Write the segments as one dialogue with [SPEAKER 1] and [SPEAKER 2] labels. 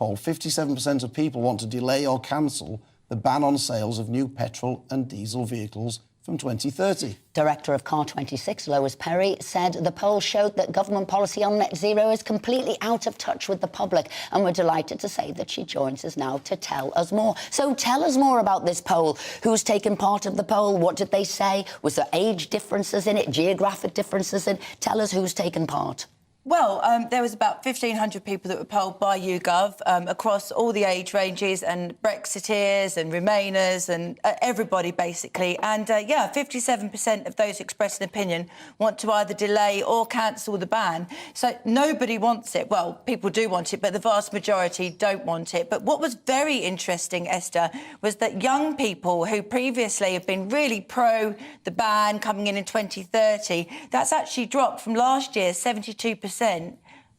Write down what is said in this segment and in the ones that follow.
[SPEAKER 1] poll, 57% of people want to delay or cancel the ban on sales of new petrol and diesel vehicles from 2030.
[SPEAKER 2] Director of Car26, Lois Perry, said the poll showed that government policy on net zero is completely out of touch with the public, and we're delighted to say that she joins us now to tell us more. So tell us more about this poll. Who's taken part of the poll? What did they say? Was there age differences in it, geographic differences in it? Tell us who's taken part.
[SPEAKER 3] Well, there was about 1,500 people that were polled by YouGov across all the age ranges, and Brexiteers and Remainers and everybody, basically. And, yeah, 57% of those expressed an opinion want to either delay or cancel the ban. So nobody wants it. Well, people do want it, but the vast majority don't want it. But what was very interesting, Esther, was that young people who previously have been really pro the ban coming in 2030, that's actually dropped from last year's 72%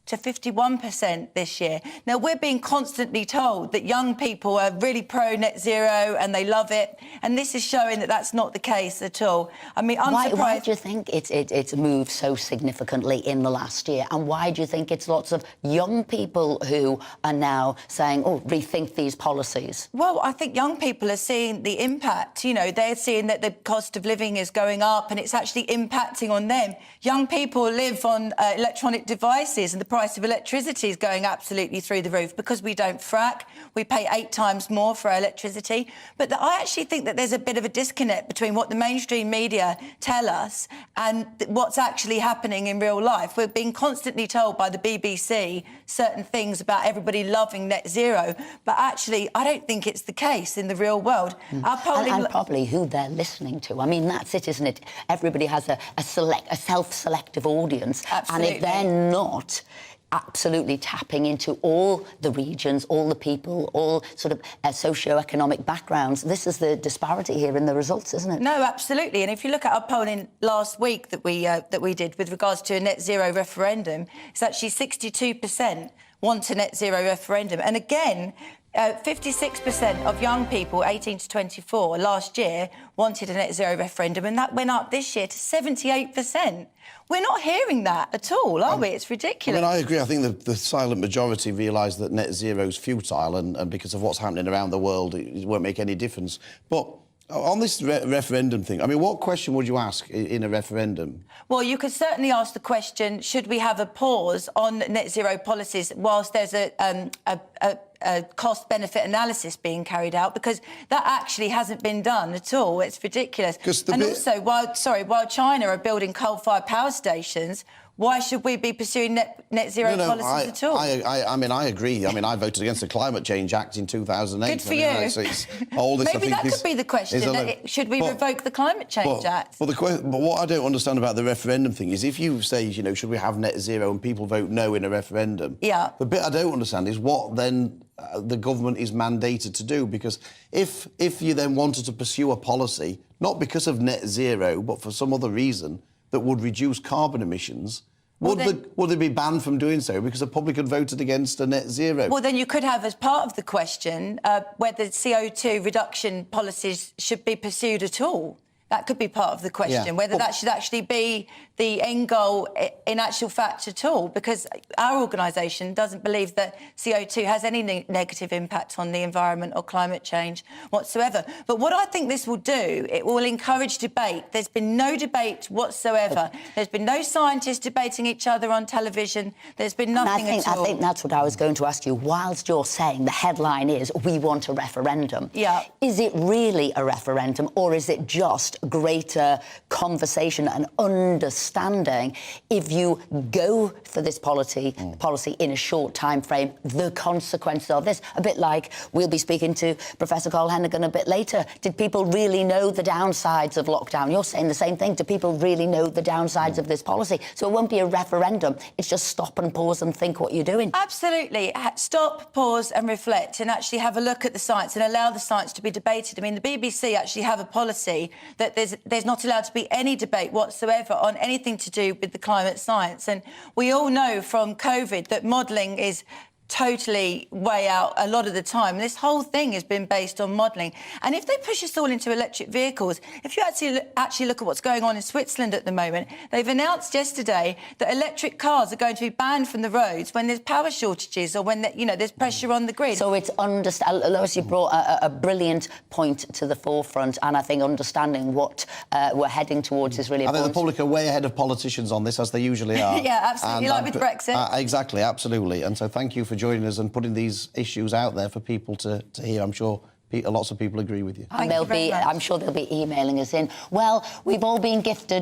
[SPEAKER 3] to 51% this year. Now, we're being constantly told that young people are really pro-net zero and they love it, and this is showing that that's not the case at all. I mean, I'm surprised...
[SPEAKER 2] Why do you think it's moved so significantly in the last year, and why do you think it's lots of young people who are now saying, oh, rethink these policies?
[SPEAKER 3] Well, I think young people are seeing the impact. You know, they're seeing that the cost of living is going up and it's actually impacting on them. Young people live on electronic devices, and the price of electricity is going absolutely through the roof because we don't frack. We pay 8 times more for our electricity. But I actually think that there's a bit of a disconnect between what the mainstream media tell us and what's actually happening in real life. We're being constantly told by the BBC certain things about everybody loving net zero, but actually I don't think it's the case in the real world. Our polling...
[SPEAKER 2] and probably who they're listening to. I mean, that's it, isn't it? Everybody has a self-selective audience.
[SPEAKER 3] Absolutely.
[SPEAKER 2] And if they're not absolutely tapping into all the regions, all the people, all sort of socio-economic backgrounds, this is the disparity here in the results, isn't it?
[SPEAKER 3] No, absolutely. And if you look at our polling last week that we did with regards to a net zero referendum, it's actually 62% want a net zero referendum. And again, 56% of young people 18 to 24 last year wanted a net zero referendum, and that went up this year to 78%. We're not hearing that at all, are we? It's ridiculous.
[SPEAKER 1] I mean, I agree. I think the silent majority realise that net zero is futile, and because of what's happening around the world, it won't make any difference. But on this referendum thing, I mean, what question would you ask in a referendum?
[SPEAKER 3] Well, you could certainly ask the question, should we have a pause on net zero policies whilst there's a cost-benefit analysis being carried out, because that actually hasn't been done at all. It's ridiculous. And also, while China are building coal-fired power stations, why should we be pursuing net zero policies at all?
[SPEAKER 1] I mean, I agree. I mean, I voted against the Climate Change Act in 2008.
[SPEAKER 3] Good for you. Maybe that could be the question. Should we revoke the Climate Change Act?
[SPEAKER 1] But what I don't understand about the referendum thing is, if you say, you know, should we have net zero, and people vote no in a referendum, the bit I don't understand is what then the government is mandated to do. Because if you then wanted to pursue a policy, not because of net zero, but for some other reason that would reduce carbon emissions, would they be banned from doing so because the public had voted against a net zero?
[SPEAKER 3] Well, then you could have, as part of the question, whether CO2 reduction policies should be pursued at all. That could be part of the question, whether that should actually be the end goal in actual fact at all, because our organisation doesn't believe that CO2 has any negative impact on the environment or climate change whatsoever. But what I think this will do, it will encourage debate. There's been no debate whatsoever. There's been no scientists debating each other on television. There's been nothing at all.
[SPEAKER 2] I think that's what I was going to ask you. Whilst you're saying the headline is, we want a referendum, is it really a referendum, or is it just greater conversation and understanding if you go for this policy in a short time frame, the consequences of this? A bit like we'll be speaking to Professor Carl Hennigan a bit later. Did people really know the downsides of lockdown? You're saying the same thing. Do people really know the downsides of this policy? So it won't be a referendum. It's just stop and pause and think what you're doing.
[SPEAKER 3] Absolutely. Stop, pause and reflect, and actually have a look at the science and allow the science to be debated. I mean, the BBC actually have a policy that there's not allowed to be any debate whatsoever on anything to do with the climate science. And we all know from COVID that modelling is totally way out a lot of the time. This whole thing has been based on modelling. And if they push us all into electric vehicles, if you actually look at what's going on in Switzerland at the moment, they've announced yesterday that electric cars are going to be banned from the roads when there's power shortages or when, there's pressure on the grid.
[SPEAKER 2] So it's Lois, you brought a brilliant point to the forefront, and I think understanding what we're heading towards is really important.
[SPEAKER 1] I think the public are way ahead of politicians on this, as they usually are.
[SPEAKER 3] Yeah, absolutely, like with Brexit.
[SPEAKER 1] Exactly, absolutely. And so thank you for joining us and putting these issues out there for people to hear. I'm sure lots of people agree with you.
[SPEAKER 2] And I'm sure they'll be emailing us in. Well, we've all been gifted